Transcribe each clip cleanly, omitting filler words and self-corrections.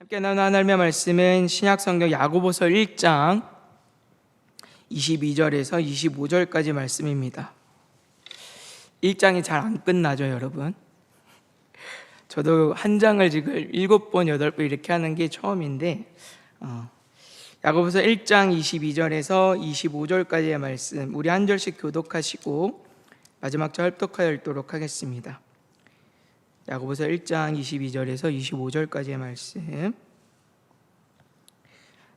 함께 나누는 하나님의 말씀은 신약성경 야고보서 1장 22절에서 25절까지 말씀입니다. 1장이 잘 안 끝나죠, 여러분? 저도 한 장을 지금 7번, 8번 이렇게 하는 게 처음인데 야고보서 1장 22절에서 25절까지의 말씀 우리 한 절씩 교독하시고 마지막 절 합독하여 읽도록 하겠습니다. 야고보서 1장 22절에서 25절까지의 말씀.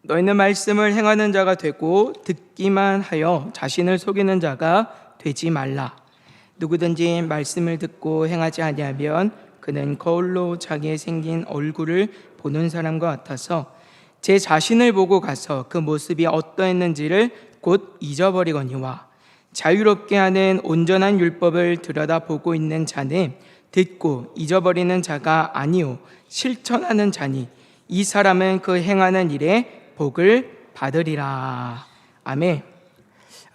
너희는 말씀을 행하는 자가 되고 듣기만 하여 자신을 속이는 자가 되지 말라. 누구든지 말씀을 듣고 행하지 아니하면 그는 거울로 자기의 생긴 얼굴을 보는 사람과 같아서 제 자신을 보고 가서 그 모습이 어떠했는지를 곧 잊어버리거니와 자유롭게 하는 온전한 율법을 들여다보고 있는 자는 듣고 잊어버리는 자가 아니요 실천하는 자니 이 사람은 그 행하는 일에 복을 받으리라. 아멘.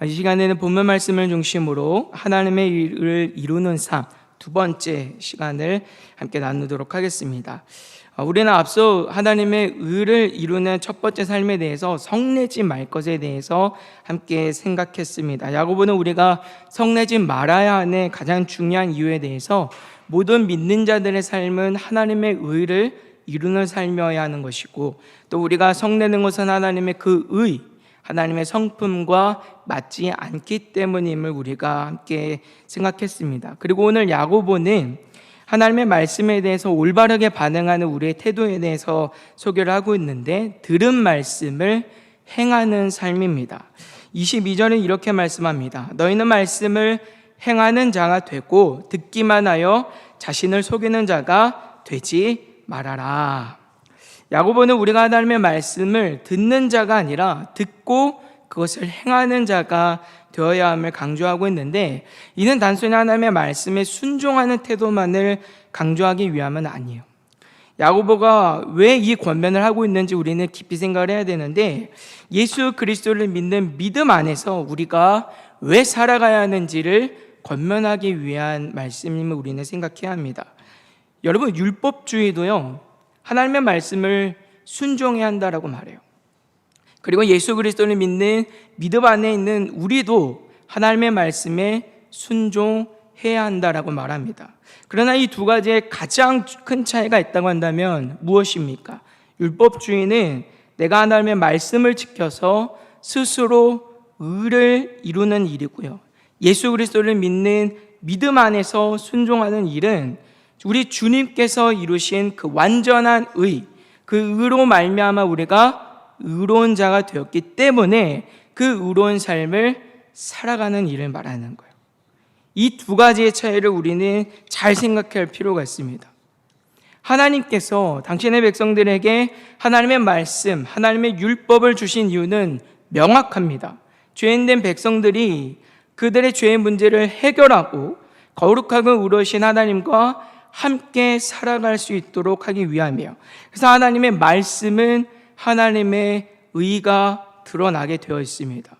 이 시간에는 본문 말씀을 중심으로 하나님의 일을 이루는 삶 두 번째 시간을 함께 나누도록 하겠습니다. 우리는 앞서 하나님의 의를 이루는 첫 번째 삶에 대해서 성내지 말 것에 대해서 함께 생각했습니다. 야고보는 우리가 성내지 말아야 하는 가장 중요한 이유에 대해서 모든 믿는 자들의 삶은 하나님의 의를 이루는 삶이어야 하는 것이고 또 우리가 성내는 것은 하나님의 그 의, 하나님의 성품과 맞지 않기 때문임을 우리가 함께 생각했습니다. 그리고 오늘 야고보는 하나님의 말씀에 대해서 올바르게 반응하는 우리의 태도에 대해서 소개를 하고 있는데 들은 말씀을 행하는 삶입니다. 22절은 이렇게 말씀합니다. 너희는 말씀을 행하는 자가 되고 듣기만 하여 자신을 속이는 자가 되지 말아라. 야고보는 우리가 하나님의 말씀을 듣는 자가 아니라 듣고 그것을 행하는 자가 되어야 함을 강조하고 있는데 이는 단순히 하나님의 말씀에 순종하는 태도만을 강조하기 위함은 아니에요. 야고보가 왜 이 권면을 하고 있는지 우리는 깊이 생각을 해야 되는데 예수 그리스도를 믿는 믿음 안에서 우리가 왜 살아가야 하는지를 권면하기 위한 말씀임을 우리는 생각해야 합니다. 여러분, 율법주의도요 하나님의 말씀을 순종해야 한다라고 말해요. 그리고 예수 그리스도를 믿는 믿음 안에 있는 우리도 하나님의 말씀에 순종해야 한다라고 말합니다. 그러나 이 두 가지에 가장 큰 차이가 있다고 한다면 무엇입니까? 율법주의는 내가 하나님의 말씀을 지켜서 스스로 의를 이루는 일이고요. 예수 그리스도를 믿는 믿음 안에서 순종하는 일은 우리 주님께서 이루신 그 완전한 의, 그 의로 말미암아 우리가 의로운 자가 되었기 때문에 그 의로운 삶을 살아가는 일을 말하는 거예요. 이 두 가지의 차이를 우리는 잘 생각할 필요가 있습니다. 하나님께서 당신의 백성들에게 하나님의 말씀, 하나님의 율법을 주신 이유는 명확합니다. 죄인된 백성들이 그들의 죄의 문제를 해결하고 거룩하고 의로우신 하나님과 함께 살아갈 수 있도록 하기 위함이에요. 그래서 하나님의 말씀은 하나님의 의가 드러나게 되어 있습니다.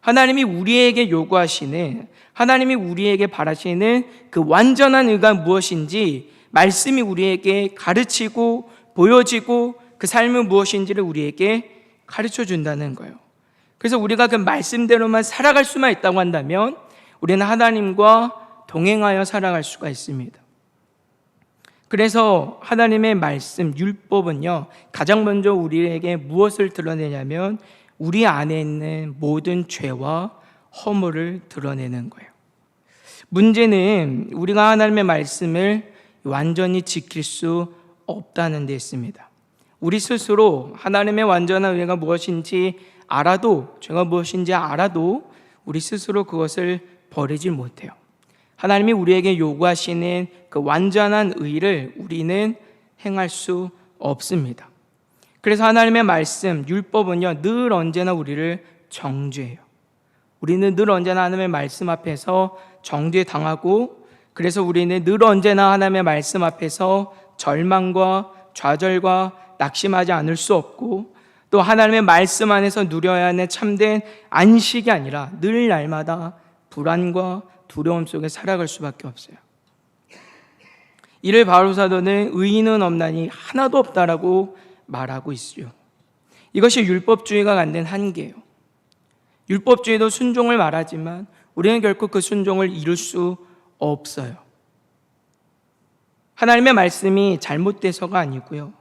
하나님이 우리에게 요구하시는, 하나님이 우리에게 바라시는 그 완전한 의가 무엇인지 말씀이 우리에게 가르치고 보여지고 그 삶은 무엇인지를 우리에게 가르쳐 준다는 거예요. 그래서 우리가 그 말씀대로만 살아갈 수만 있다고 한다면 우리는 하나님과 동행하여 살아갈 수가 있습니다. 그래서 하나님의 말씀, 율법은요 가장 먼저 우리에게 무엇을 드러내냐면 우리 안에 있는 모든 죄와 허물을 드러내는 거예요. 문제는 우리가 하나님의 말씀을 완전히 지킬 수 없다는 데 있습니다. 우리 스스로 하나님의 완전한 의가 무엇인지 알아도, 죄가 무엇인지 알아도 우리 스스로 그것을 버리지 못해요. 하나님이 우리에게 요구하시는 그 완전한 의를 우리는 행할 수 없습니다. 그래서 하나님의 말씀, 율법은요 늘 언제나 우리를 정죄해요. 우리는 늘 언제나 하나님의 말씀 앞에서 정죄당하고 그래서 우리는 늘 언제나 하나님의 말씀 앞에서 절망과 좌절과 낙심하지 않을 수 없고 또 하나님의 말씀 안에서 누려야 하는 참된 안식이 아니라 늘 날마다 불안과 두려움 속에 살아갈 수밖에 없어요. 이를 바울사도는 의인은 없나니 하나도 없다라고 말하고 있어요. 이것이 율법주의가 갖는 한계예요. 율법주의도 순종을 말하지만 우리는 결코 그 순종을 이룰 수 없어요. 하나님의 말씀이 잘못돼서가 아니고요,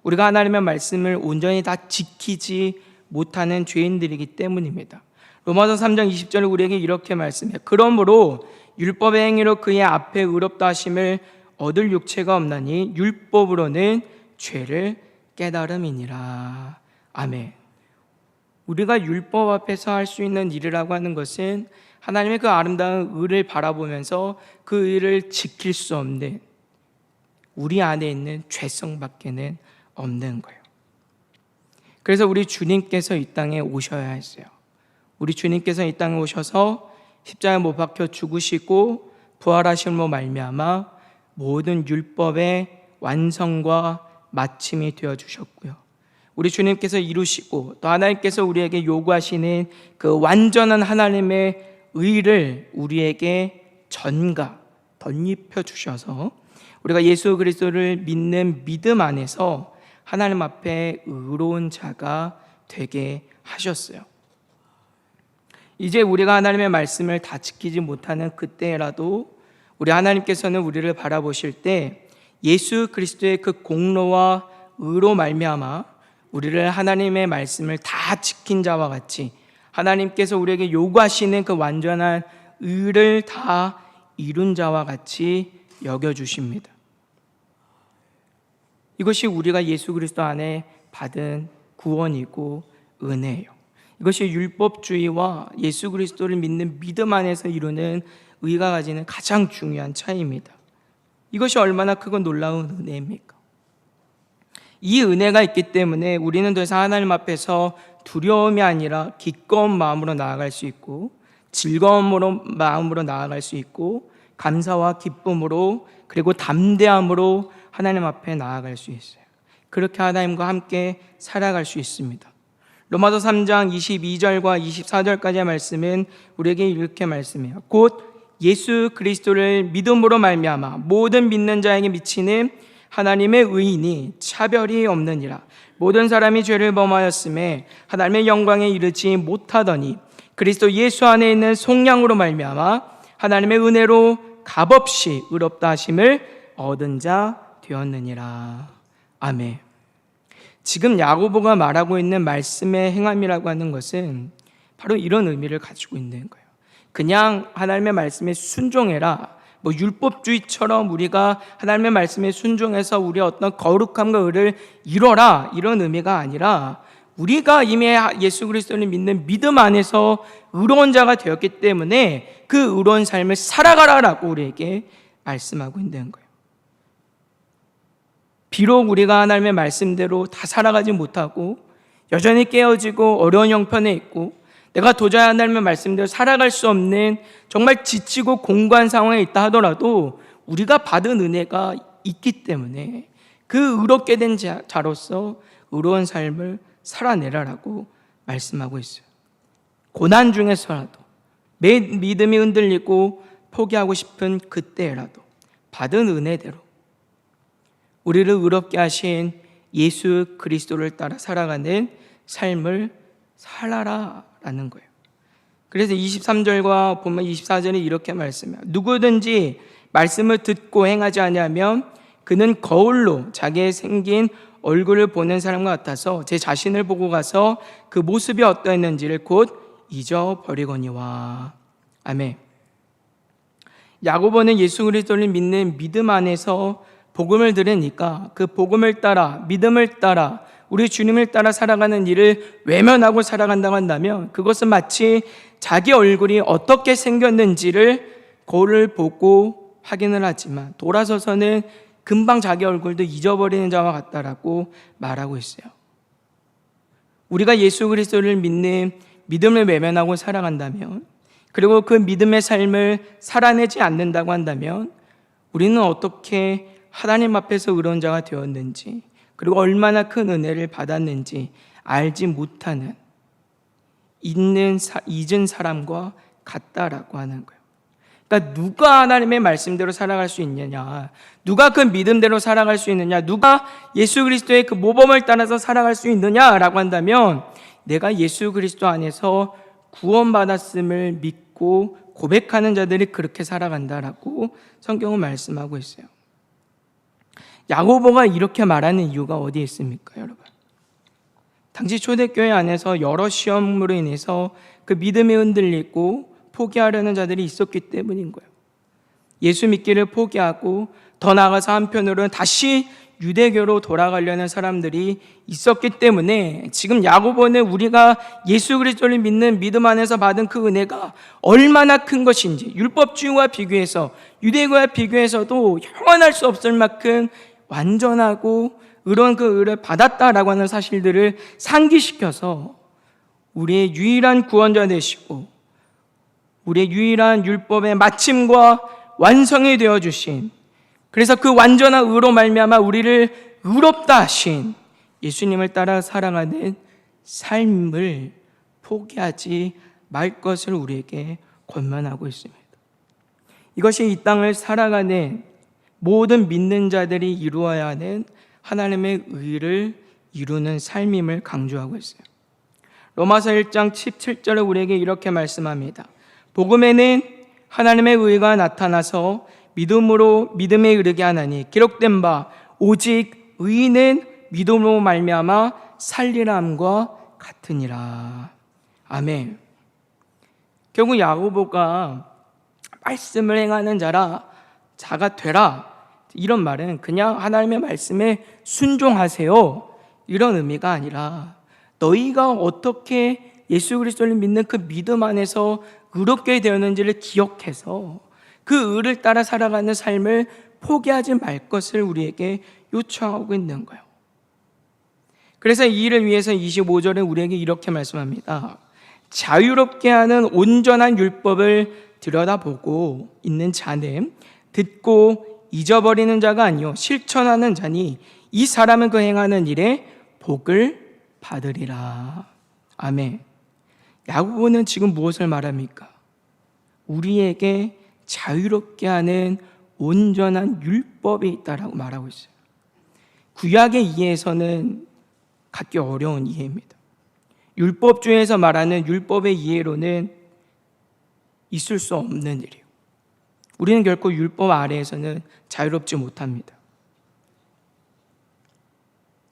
우리가 하나님의 말씀을 온전히 다 지키지 못하는 죄인들이기 때문입니다. 로마서 3장 20절에 우리에게 이렇게 말씀해요. 그러므로 율법의 행위로 그의 앞에 의롭다 하심을 얻을 육체가 없나니 율법으로는 죄를 깨달음이니라. 아멘. 우리가 율법 앞에서 할 수 있는 일이라고 하는 것은 하나님의 그 아름다운 의를 바라보면서 그 의를 지킬 수 없는 우리 안에 있는 죄성밖에는 없는 거예요. 그래서 우리 주님께서 이 땅에 오셔야 했어요. 우리 주님께서 이 땅에 오셔서 십자가에 못 박혀 죽으시고 부활하심으로 말미암아 모든 율법의 완성과 마침이 되어 주셨고요, 우리 주님께서 이루시고 또 하나님께서 우리에게 요구하시는 그 완전한 하나님의 의를 우리에게 전가 덧입혀 주셔서 우리가 예수 그리스도를 믿는 믿음 안에서 하나님 앞에 의로운 자가 되게 하셨어요. 이제 우리가 하나님의 말씀을 다 지키지 못하는 그때라도 우리 하나님께서는 우리를 바라보실 때 예수 그리스도의 그 공로와 의로 말미암아 우리를 하나님의 말씀을 다 지킨 자와 같이 하나님께서 우리에게 요구하시는 그 완전한 의를 다 이룬 자와 같이 여겨주십니다. 이것이 우리가 예수 그리스도 안에 받은 구원이고 은혜예요. 이것이 율법주의와 예수 그리스도를 믿는 믿음 안에서 이루는 의가 가지는 가장 중요한 차이입니다. 이것이 얼마나 크고 놀라운 은혜입니까? 이 은혜가 있기 때문에 우리는 더 이상 하나님 앞에서 두려움이 아니라 기꺼운 마음으로 나아갈 수 있고, 즐거운 마음으로 나아갈 수 있고, 감사와 기쁨으로 그리고 담대함으로 하나님 앞에 나아갈 수 있어요. 그렇게 하나님과 함께 살아갈 수 있습니다. 로마서 3장 22절과 24절까지의 말씀은 우리에게 이렇게 말씀해요. 곧 예수 그리스도를 믿음으로 말미암아 모든 믿는 자에게 미치는 하나님의 의인이 차별이 없느니라. 모든 사람이 죄를 범하였음에 하나님의 영광에 이르지 못하더니 그리스도 예수 안에 있는 속량으로 말미암아 하나님의 은혜로 값없이 의롭다 하심을 얻은 자 되었느니라. 아멘. 지금 야고보가 말하고 있는 말씀의 행함이라고 하는 것은 바로 이런 의미를 가지고 있는 거예요. 그냥 하나님의 말씀에 순종해라, 율법주의처럼 우리가 하나님의 말씀에 순종해서 우리의 어떤 거룩함과 의를 이뤄라, 이런 의미가 아니라 우리가 이미 예수 그리스도를 믿는 믿음 안에서 의로운 자가 되었기 때문에 그 의로운 삶을 살아가라라고 우리에게 말씀하고 있는 거예요. 비록 우리가 하나님의 말씀대로 다 살아가지 못하고 여전히 깨어지고 어려운 형편에 있고 내가 도저히 하나님의 말씀대로 살아갈 수 없는 정말 지치고 공고한 상황에 있다 하더라도 우리가 받은 은혜가 있기 때문에 그 의롭게 된 자로서 의로운 삶을 살아내라라고 말씀하고 있어요. 고난 중에서라도 내 믿음이 흔들리고 포기하고 싶은 그때라도 받은 은혜대로 우리를 의롭게 하신 예수 그리스도를 따라 살아가는 삶을 살아라라는 거예요. 그래서 23절과 보면 24절에 이렇게 말씀해요. 누구든지 말씀을 듣고 행하지 아니하면 그는 거울로 자기의 생긴 얼굴을 보는 사람과 같아서 제 자신을 보고 가서 그 모습이 어떠했는지를 곧 잊어버리거니와. 아멘. 야고보는 예수 그리스도를 믿는 믿음 안에서 복음을 들으니까 그 복음을 따라 믿음을 따라 우리 주님을 따라 살아가는 일을 외면하고 살아간다고 한다면 그것은 마치 자기 얼굴이 어떻게 생겼는지를 거울을 보고 확인을 하지만 돌아서서는 금방 자기 얼굴도 잊어버리는 자와 같다라고 말하고 있어요. 우리가 예수 그리스도를 믿는 믿음을 외면하고 살아간다면, 그리고 그 믿음의 삶을 살아내지 않는다고 한다면 우리는 어떻게 하나님 앞에서 의로운 자가 되었는지, 그리고 얼마나 큰 은혜를 받았는지 알지 못하는 잊은 사람과 같다라고 하는 거예요. 그러니까 누가 하나님의 말씀대로 살아갈 수 있느냐, 누가 그 믿음대로 살아갈 수 있느냐, 누가 예수 그리스도의 그 모범을 따라서 살아갈 수 있느냐라고 한다면 내가 예수 그리스도 안에서 구원받았음을 믿고 고백하는 자들이 그렇게 살아간다라고 성경은 말씀하고 있어요. 야고보가 이렇게 말하는 이유가 어디에 있습니까, 여러분? 당시 초대교회 안에서 여러 시험으로 인해서 그 믿음이 흔들리고 포기하려는 자들이 있었기 때문인 거예요. 예수 믿기를 포기하고 더 나아가서 한편으로는 다시 유대교로 돌아가려는 사람들이 있었기 때문에 지금 야고보는 우리가 예수 그리스도를 믿는 믿음 안에서 받은 그 은혜가 얼마나 큰 것인지, 율법주의와 비교해서, 유대교와 비교해서도 형언할 수 없을 만큼 완전하고 의로운 그 의를 받았다라고 하는 사실들을 상기시켜서 우리의 유일한 구원자 되시고 우리의 유일한 율법의 마침과 완성이 되어주신, 그래서 그 완전한 의로 말미암아 우리를 의롭다 하신 예수님을 따라 살아가는 삶을 포기하지 말 것을 우리에게 권면하고 있습니다. 이것이 이 땅을 살아가는 모든 믿는 자들이 이루어야 하는 하나님의 의를 이루는 삶임을 강조하고 있어요. 로마서 1장 17절에 우리에게 이렇게 말씀합니다. 복음에는 하나님의 의가 나타나서 믿음에 이르게 하나니 기록된 바 오직 의인은 믿음으로 말미암아 살리라 함과 같으니라. 아멘. 결국 야고보가 말씀을 행하는 자가 되라, 이런 말은 그냥 하나님의 말씀에 순종하세요, 이런 의미가 아니라 너희가 어떻게 예수 그리스도를 믿는 그 믿음 안에서 의롭게 되었는지를 기억해서 그 의를 따라 살아가는 삶을 포기하지 말 것을 우리에게 요청하고 있는 거예요. 그래서 이 일을 위해서 25절에 우리에게 이렇게 말씀합니다. 자유롭게 하는 온전한 율법을 들여다보고 있는 자는 듣고 잊어버리는 자가 아니요 실천하는 자니 이 사람은 그 행하는 일에 복을 받으리라. 아멘. 야고보는 지금 무엇을 말합니까? 우리에게 자유롭게 하는 온전한 율법이 있다라고 말하고 있어요. 구약의 이해에서는 갖기 어려운 이해입니다. 율법주의에서 말하는 율법의 이해로는 있을 수 없는 일이에요. 우리는 결코 율법 아래에서는 자유롭지 못합니다.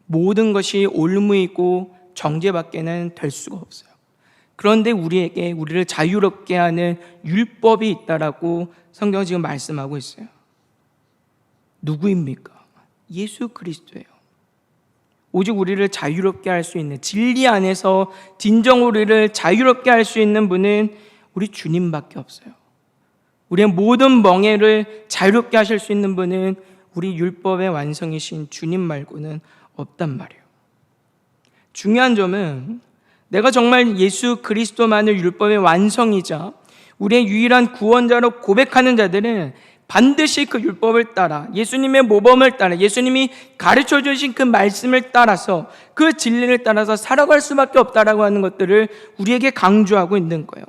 모든 것이 올무이고 정죄밖에는 될 수가 없어요. 그런데 우리를 자유롭게 하는 율법이 있다라고 성경은 지금 말씀하고 있어요. 누구입니까? 예수 그리스도예요. 오직 우리를 자유롭게 할 수 있는, 진리 안에서 진정 우리를 자유롭게 할 수 있는 분은 우리 주님밖에 없어요. 우리의 모든 멍에를 자유롭게 하실 수 있는 분은 우리 율법의 완성이신 주님 말고는 없단 말이에요. 중요한 점은 내가 정말 예수 그리스도만을 율법의 완성이자 우리의 유일한 구원자로 고백하는 자들은 반드시 그 율법을 따라, 예수님의 모범을 따라, 예수님이 가르쳐 주신 그 말씀을 따라서, 그 진리를 따라서 살아갈 수밖에 없다라고 하는 것들을 우리에게 강조하고 있는 거예요.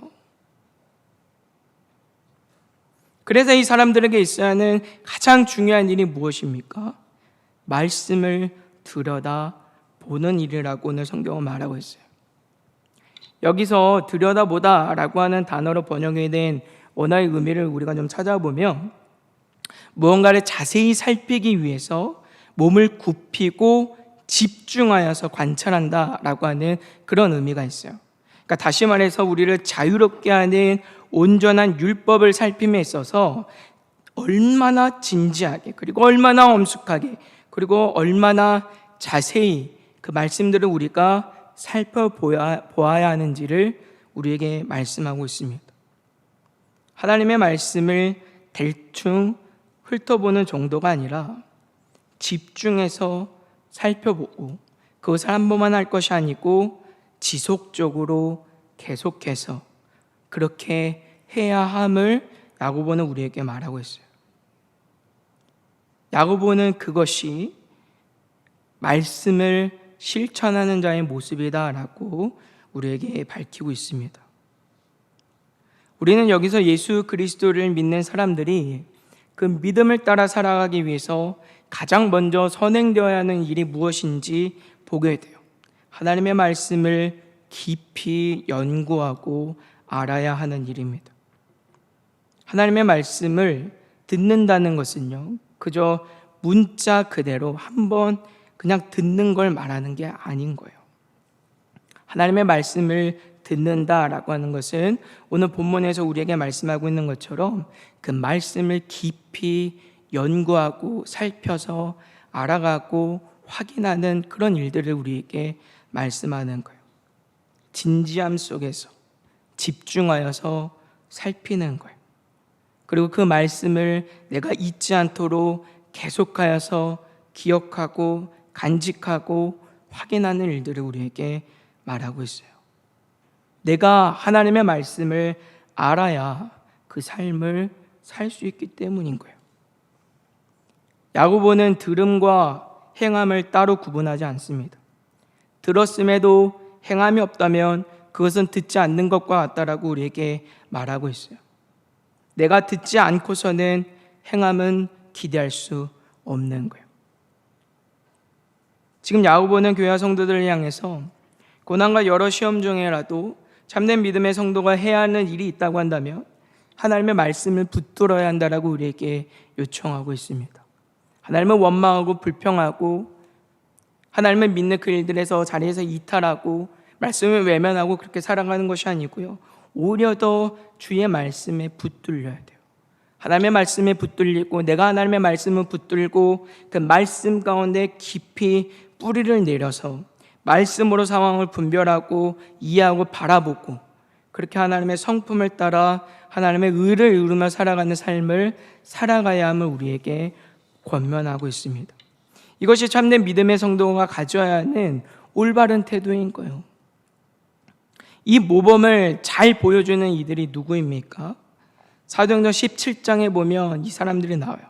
그래서 이 사람들에게 있어야 하는 가장 중요한 일이 무엇입니까? 말씀을 들여다보는 일이라고는 성경은 말하고 있어요. 여기서 들여다보다라고 하는 단어로 번역이 된 원어의 의미를 우리가 좀 찾아보면 무언가를 자세히 살피기 위해서 몸을 굽히고 집중하여서 관찰한다라고 하는 그런 의미가 있어요. 그러니까 다시 말해서 우리를 자유롭게 하는 온전한 율법을 살핌에 있어서 얼마나 진지하게, 그리고 얼마나 엄숙하게, 그리고 얼마나 자세히 그 말씀들을 우리가 살펴보아야 하는지를 우리에게 말씀하고 있습니다. 하나님의 말씀을 대충 훑어보는 정도가 아니라 집중해서 살펴보고 그것을 한 번만 할 것이 아니고 지속적으로 계속해서 그렇게 해야 함을 야고보는 우리에게 말하고 있어요. 야고보는 그것이 말씀을 실천하는 자의 모습이다라고 우리에게 밝히고 있습니다. 우리는 여기서 예수 그리스도를 믿는 사람들이 그 믿음을 따라 살아가기 위해서 가장 먼저 선행되어야 하는 일이 무엇인지 보게 돼요. 하나님의 말씀을 깊이 연구하고 알아야 하는 일입니다. 하나님의 말씀을 듣는다는 것은요, 그저 문자 그대로 한번 그냥 듣는 걸 말하는 게 아닌 거예요. 하나님의 말씀을 듣는다라고 하는 것은 오늘 본문에서 우리에게 말씀하고 있는 것처럼 그 말씀을 깊이 연구하고 살펴서 알아가고 확인하는 그런 일들을 우리에게 말씀하는 거예요. 진지함 속에서 집중하여서 살피는 거예요. 그리고 그 말씀을 내가 잊지 않도록 계속하여서 기억하고 간직하고 확인하는 일들을 우리에게 말하고 있어요. 내가 하나님의 말씀을 알아야 그 삶을 살 수 있기 때문인 거예요. 야고보는 들음과 행함을 따로 구분하지 않습니다. 들었음에도 행함이 없다면 그것은 듣지 않는 것과 같다라고 우리에게 말하고 있어요. 내가 듣지 않고서는 행함은 기대할 수 없는 거예요. 지금 야고보는 교회 성도들을 향해서 고난과 여러 시험 중에라도 참된 믿음의 성도가 해야 하는 일이 있다고 한다면 하나님의 말씀을 붙들어야 한다라고 우리에게 요청하고 있습니다. 하나님을 원망하고 불평하고 하나님을 믿는 그 일들에서 자리에서 이탈하고 말씀을 외면하고 그렇게 살아가는 것이 아니고요, 오히려 더 주의 말씀에 붙들려야 돼요. 하나님의 말씀에 붙들리고 내가 하나님의 말씀을 붙들고 그 말씀 가운데 깊이 뿌리를 내려서 말씀으로 상황을 분별하고 이해하고 바라보고 그렇게 하나님의 성품을 따라 하나님의 의를 이루며 살아가는 삶을 살아가야 함을 우리에게 권면하고 있습니다. 이것이 참된 믿음의 성도가 가져야 하는 올바른 태도인 거예요. 이 모범을 잘 보여주는 이들이 누구입니까? 사도행전 17장에 보면 이 사람들이 나와요.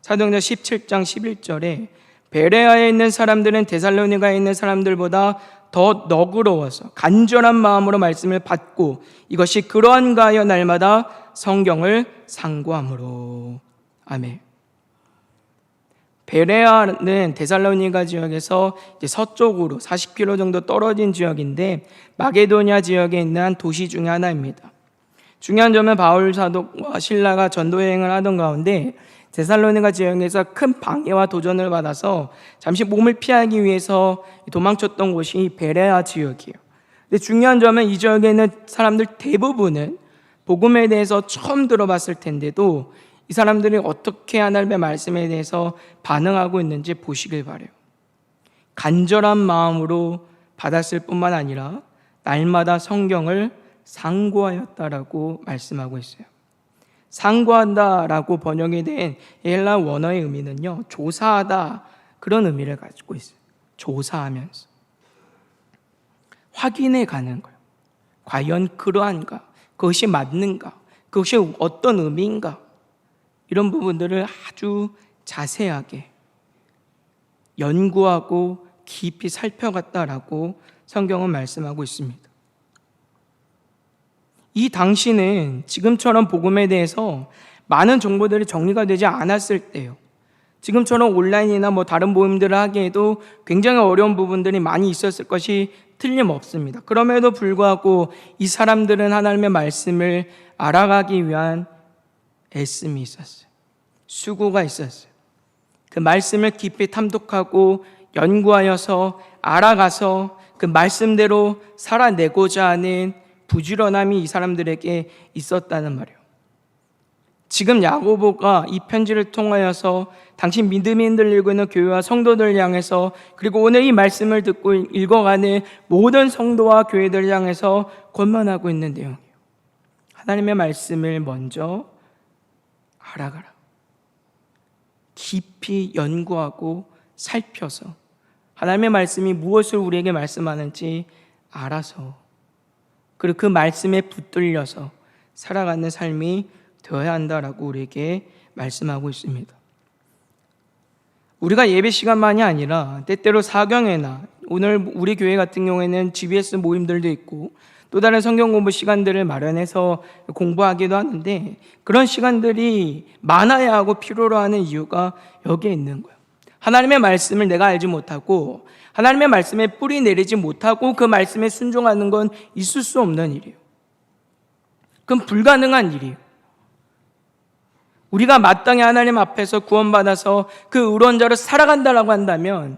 사도행전 17장 11절에 베레아에 있는 사람들은 데살로니가에 있는 사람들보다 더 너그러워서 간절한 마음으로 말씀을 받고 이것이 그러한가 하여 날마다 성경을 상고함으로. 아멘. 베레아는 데살로니가 지역에서 이제 서쪽으로 40km 정도 떨어진 지역인데 마게도냐 지역에 있는 한 도시 중에 하나입니다. 중요한 점은 바울 사도와 실라가 전도 여행을 하던 가운데 데살로니가 지역에서 큰 방해와 도전을 받아서 잠시 몸을 피하기 위해서 도망쳤던 곳이 베레아 지역이에요. 근데 중요한 점은 이 지역에 있는 사람들 대부분은 복음에 대해서 처음 들어봤을 텐데도 이 사람들이 어떻게 하나님의 말씀에 대해서 반응하고 있는지 보시길 바라요. 간절한 마음으로 받았을 뿐만 아니라 날마다 성경을 상고하였다라고 말씀하고 있어요. 상고한다라고 번역이 된 헬라 원어의 의미는요, 조사하다, 그런 의미를 가지고 있어요. 조사하면서 확인해 가는 거예요. 과연 그러한가? 그것이 맞는가? 그것이 어떤 의미인가? 이런 부분들을 아주 자세하게 연구하고 깊이 살펴갔다라고 성경은 말씀하고 있습니다. 이 당시는 지금처럼 복음에 대해서 많은 정보들이 정리가 되지 않았을 때요. 지금처럼 온라인이나 다른 모임들을 하기에도 굉장히 어려운 부분들이 많이 있었을 것이 틀림없습니다. 그럼에도 불구하고 이 사람들은 하나님의 말씀을 알아가기 위한 애씀이 있었어요. 수고가 있었어요. 그 말씀을 깊이 탐독하고 연구하여서 알아가서 그 말씀대로 살아내고자 하는 부지런함이 이 사람들에게 있었다는 말이에요. 지금 야고보가 이 편지를 통하여서 당신 믿음이 흔들리고 있는 교회와 성도들을 향해서, 그리고 오늘 이 말씀을 듣고 읽어가는 모든 성도와 교회들을 향해서 권면하고 있는 내용이에요. 하나님의 말씀을 먼저 알아가라. 깊이 연구하고 살펴서 하나님의 말씀이 무엇을 우리에게 말씀하는지 알아서, 그리고 그 말씀에 붙들려서 살아가는 삶이 되어야 한다라고 우리에게 말씀하고 있습니다. 우리가 예배 시간만이 아니라 때때로 사경회나 오늘 우리 교회 같은 경우에는 GBS 모임들도 있고 또 다른 성경 공부 시간들을 마련해서 공부하기도 하는데, 그런 시간들이 많아야 하고 필요로 하는 이유가 여기에 있는 거예요. 하나님의 말씀을 내가 알지 못하고 하나님의 말씀에 뿌리 내리지 못하고 그 말씀에 순종하는 건 있을 수 없는 일이에요. 그건 불가능한 일이에요. 우리가 마땅히 하나님 앞에서 구원받아서 그 의로운 자로 살아간다라고 한다면,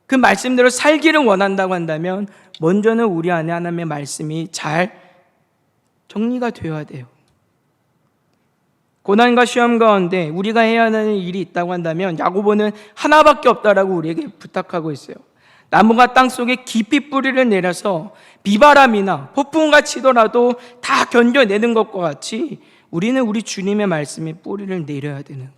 그 말씀대로 살기를 원한다고 한다면 먼저는 우리 안에 하나님의 말씀이 잘 정리가 되어야 돼요. 고난과 시험 가운데 우리가 해야 하는 일이 있다고 한다면 야고보는 하나밖에 없다라고 우리에게 부탁하고 있어요. 나무가 땅속에 깊이 뿌리를 내려서 비바람이나 폭풍과 치더라도 다 견뎌내는 것과 같이 우리는 우리 주님의 말씀에 뿌리를 내려야 되는 거예요.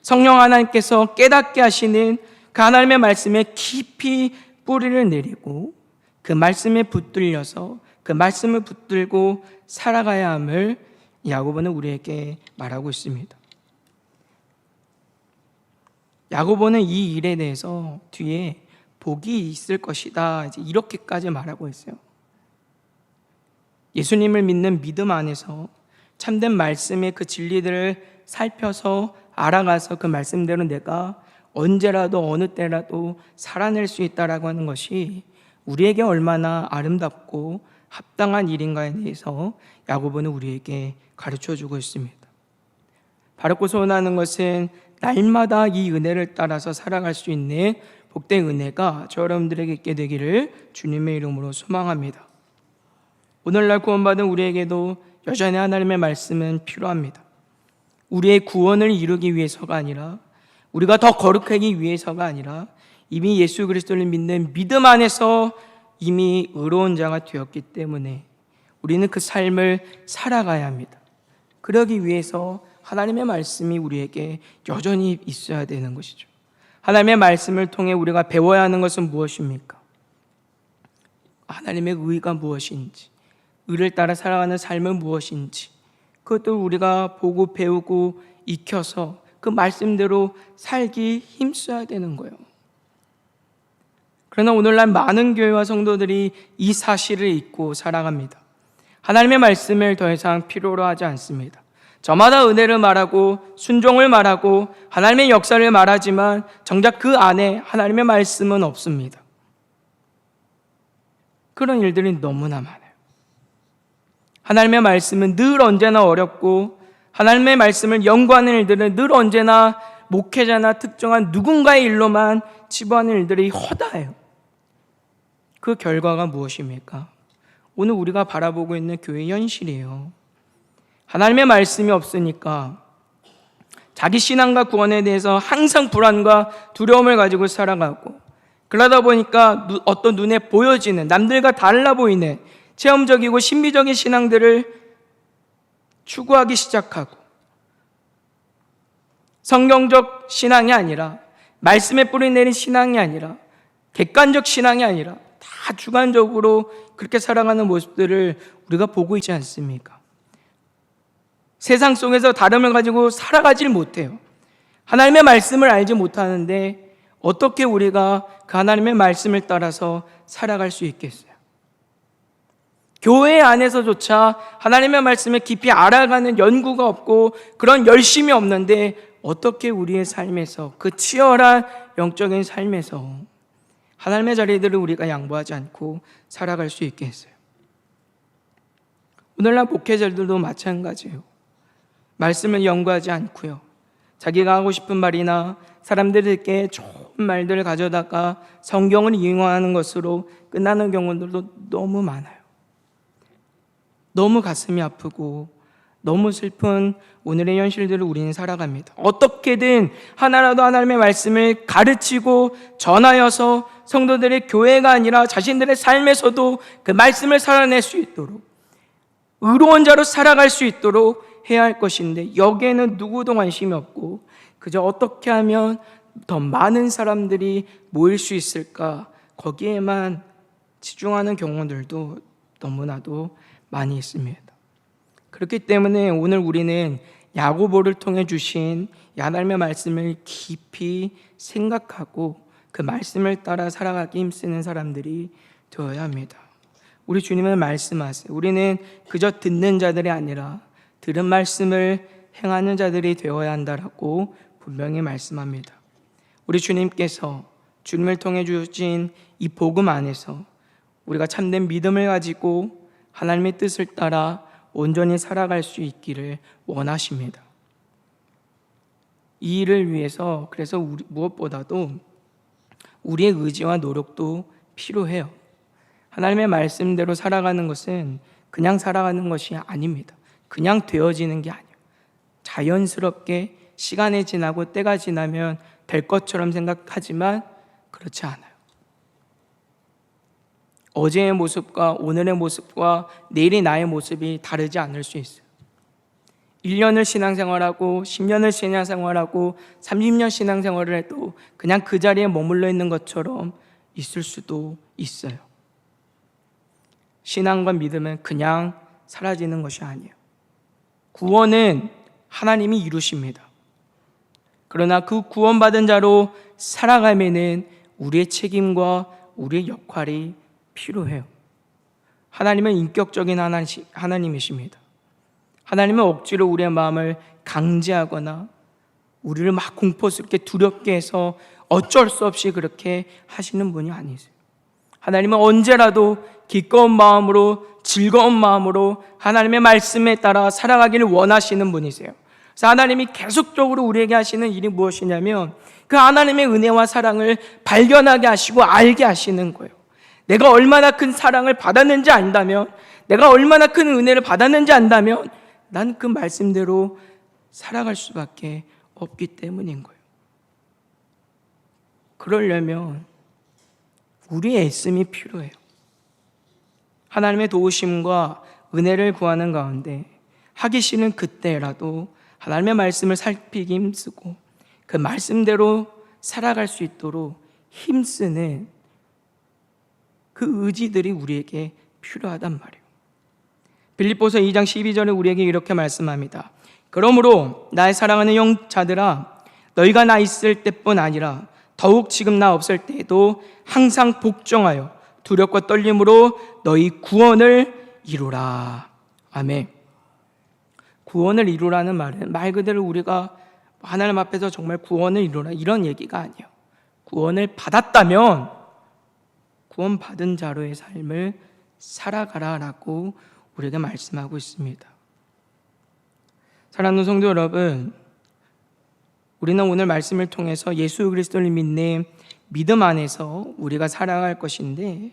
성령 하나님께서 깨닫게 하시는 그 하나님의 말씀에 깊이 뿌리를 내리고 그 말씀에 붙들려서 그 말씀을 붙들고 살아가야 함을 야고보는 우리에게 말하고 있습니다. 야고보는 이 일에 대해서 뒤에 복이 있을 것이다, 이렇게까지 말하고 있어요. 예수님을 믿는 믿음 안에서 참된 말씀의 그 진리들을 살펴서 알아가서 그 말씀대로 내가 언제라도 어느 때라도 살아낼 수 있다라고 하는 것이 우리에게 얼마나 아름답고 합당한 일인가에 대해서 야고보는 우리에게 가르쳐주고 있습니다. 바르고 소원하는 것은 날마다 이 은혜를 따라서 살아갈 수 있는 복된 은혜가 저 여러분들에게 있게 되기를 주님의 이름으로 소망합니다. 오늘날 구원받은 우리에게도 여전히 하나님의 말씀은 필요합니다. 우리의 구원을 이루기 위해서가 아니라, 우리가 더 거룩하기 위해서가 아니라, 이미 예수 그리스도를 믿는 믿음 안에서 이미 의로운 자가 되었기 때문에 우리는 그 삶을 살아가야 합니다. 그러기 위해서 하나님의 말씀이 우리에게 여전히 있어야 되는 것이죠. 하나님의 말씀을 통해 우리가 배워야 하는 것은 무엇입니까? 하나님의 의가 무엇인지, 의를 따라 살아가는 삶은 무엇인지, 그것도 우리가 보고 배우고 익혀서 그 말씀대로 살기 힘써야 되는 거예요. 그러나 오늘날 많은 교회와 성도들이 이 사실을 잊고 살아갑니다. 하나님의 말씀을 더 이상 필요로 하지 않습니다. 저마다 은혜를 말하고 순종을 말하고 하나님의 역사를 말하지만 정작 그 안에 하나님의 말씀은 없습니다. 그런 일들이 너무나 많아요. 하나님의 말씀은 늘 언제나 어렵고, 하나님의 말씀을 연구하는 일들은 늘 언제나 목회자나 특정한 누군가의 일로만 치부하는 일들이 허다해요. 그 결과가 무엇입니까? 오늘 우리가 바라보고 있는 교회의 현실이에요. 하나님의 말씀이 없으니까 자기 신앙과 구원에 대해서 항상 불안과 두려움을 가지고 살아가고, 그러다 보니까 어떤 눈에 보여지는, 남들과 달라 보이는 체험적이고 신비적인 신앙들을 추구하기 시작하고, 성경적 신앙이 아니라, 말씀에 뿌리 내린 신앙이 아니라, 객관적 신앙이 아니라 다 주관적으로 그렇게 살아가는 모습들을 우리가 보고 있지 않습니까? 세상 속에서 다름을 가지고 살아가질 못해요. 하나님의 말씀을 알지 못하는데 어떻게 우리가 그 하나님의 말씀을 따라서 살아갈 수 있겠어요? 교회 안에서조차 하나님의 말씀을 깊이 알아가는 연구가 없고 그런 열심이 없는데 어떻게 우리의 삶에서, 그 치열한 영적인 삶에서 하나님의 자리들을 우리가 양보하지 않고 살아갈 수 있겠어요? 오늘날 목회자들도 마찬가지예요. 말씀을 연구하지 않고요, 자기가 하고 싶은 말이나 사람들에게 좋은 말들을 가져다가 성경을 이용하는 것으로 끝나는 경우들도 너무 많아요. 너무 가슴이 아프고 너무 슬픈 오늘의 현실들을 우리는 살아갑니다. 어떻게든 하나라도 하나님의 말씀을 가르치고 전하여서 성도들의 교회가 아니라 자신들의 삶에서도 그 말씀을 살아낼 수 있도록, 의로운 자로 살아갈 수 있도록 해야 할 것인데, 여기에는 누구도 관심이 없고 그저 어떻게 하면 더 많은 사람들이 모일 수 있을까, 거기에만 치중하는 경우들도 너무나도 많이 있습니다. 그렇기 때문에 오늘 우리는 야고보를 통해 주신 하나님의 말씀을 깊이 생각하고 그 말씀을 따라 살아가기 힘쓰는 사람들이 되어야 합니다. 우리 주님은 말씀하세요. 우리는 그저 듣는 자들이 아니라 들은 말씀을 행하는 자들이 되어야 한다라고 분명히 말씀합니다. 우리 주님께서 주님을 통해 주신 이 복음 안에서 우리가 참된 믿음을 가지고 하나님의 뜻을 따라 온전히 살아갈 수 있기를 원하십니다. 이 일을 위해서 그래서 무엇보다도 우리의 의지와 노력도 필요해요. 하나님의 말씀대로 살아가는 것은 그냥 살아가는 것이 아닙니다. 그냥 되어지는 게 아니에요. 자연스럽게 시간이 지나고 때가 지나면 될 것처럼 생각하지만 그렇지 않아요. 어제의 모습과 오늘의 모습과 내일의 나의 모습이 다르지 않을 수 있어요. 1년을 신앙생활하고 10년을 신앙생활하고 30년 신앙생활을 해도 그냥 그 자리에 머물러 있는 것처럼 있을 수도 있어요. 신앙과 믿음은 그냥 사라지는 것이 아니에요. 구원은 하나님이 이루십니다. 그러나 그 구원받은 자로 살아가면은 우리의 책임과 우리의 역할이 필요해요. 하나님은 인격적인 하나님이십니다. 하나님은 억지로 우리의 마음을 강제하거나 우리를 막 공포스럽게 두렵게 해서 어쩔 수 없이 그렇게 하시는 분이 아니세요. 하나님은 언제라도 기꺼운 마음으로 즐거운 마음으로 하나님의 말씀에 따라 살아가기를 원하시는 분이세요. 그래서 하나님이 계속적으로 우리에게 하시는 일이 무엇이냐면 그 하나님의 은혜와 사랑을 발견하게 하시고 알게 하시는 거예요. 내가 얼마나 큰 사랑을 받았는지 안다면, 내가 얼마나 큰 은혜를 받았는지 안다면 난 그 말씀대로 살아갈 수밖에 없기 때문인 거예요. 그러려면 우리의 애씀이 필요해요. 하나님의 도우심과 은혜를 구하는 가운데 하기 싫은 그때라도 하나님의 말씀을 살피기 힘쓰고 그 말씀대로 살아갈 수 있도록 힘쓰는 그 의지들이 우리에게 필요하단 말이에요. 빌립보서 2장 12절에 우리에게 이렇게 말씀합니다. 그러므로 나의 사랑하는 영자들아, 너희가 나 있을 때뿐 아니라 더욱 지금 나 없을 때에도 항상 복종하여 두렵고 떨림으로 너희 구원을 이루라. 아멘. 구원을 이루라는 말은 말 그대로 우리가 하나님 앞에서 정말 구원을 이루라 이런 얘기가 아니에요. 구원을 받았다면 구원받은 자로의 삶을 살아가라라고 우리에게 말씀하고 있습니다. 사랑하는 성도 여러분, 우리는 오늘 말씀을 통해서 예수 그리스도를 믿는 믿음 안에서 우리가 살아갈 것인데,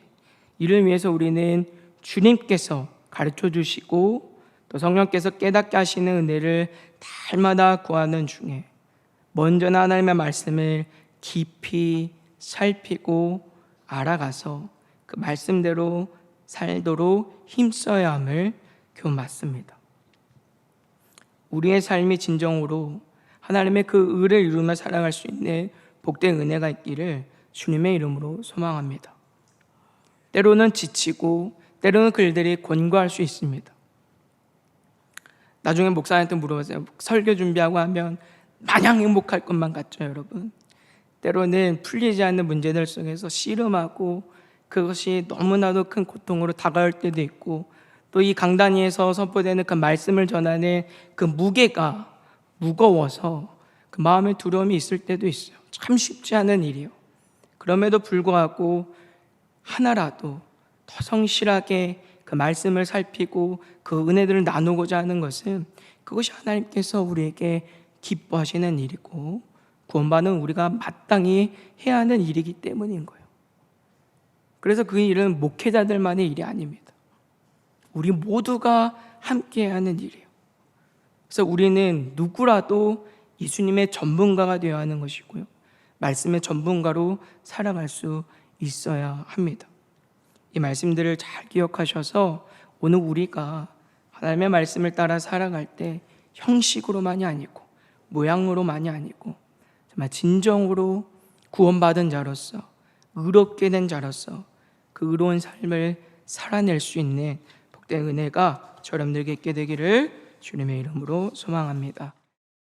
이를 위해서 우리는 주님께서 가르쳐 주시고 또 성령께서 깨닫게 하시는 은혜를 날마다 구하는 중에 먼저는 하나님의 말씀을 깊이 살피고 알아가서 그 말씀대로 살도록 힘써야 함을 교훈받습니다. 우리의 삶이 진정으로 하나님의 그 의를 이루며 살아갈 수 있는 복된 은혜가 있기를 주님의 이름으로 소망합니다. 때로는 지치고 때로는 글들이 권고할 수 있습니다. 나중에 목사한테 물어보세요. 설교 준비하고 하면 마냥 행복할 것만 같죠, 여러분? 때로는 풀리지 않는 문제들 속에서 씨름하고 그것이 너무나도 큰 고통으로 다가올 때도 있고, 또 이 강단 위에서 선포되는 그 말씀을 전하는 그 무게가 무거워서 그 마음에 두려움이 있을 때도 있어요. 참 쉽지 않은 일이요. 그럼에도 불구하고 하나라도 더 성실하게 그 말씀을 살피고 그 은혜들을 나누고자 하는 것은 그것이 하나님께서 우리에게 기뻐하시는 일이고 구원받은 우리가 마땅히 해야 하는 일이기 때문인 거예요. 그래서 그 일은 목회자들만의 일이 아닙니다. 우리 모두가 함께 해야 하는 일이에요. 그래서 우리는 누구라도 예수님의 전문가가 되어야 하는 것이고요, 말씀의 전문가로 살아갈 수 있어야 합니다. 이 말씀들을 잘 기억하셔서 오늘 우리가 하나님의 말씀을 따라 살아갈 때 형식으로만이 아니고 모양으로만이 아니고 정말 진정으로 구원받은 자로서 의롭게 된 자로서 그 의로운 삶을 살아낼 수 있는 복된 은혜가 저렴들에게 있게 되기를 주님의 이름으로 소망합니다.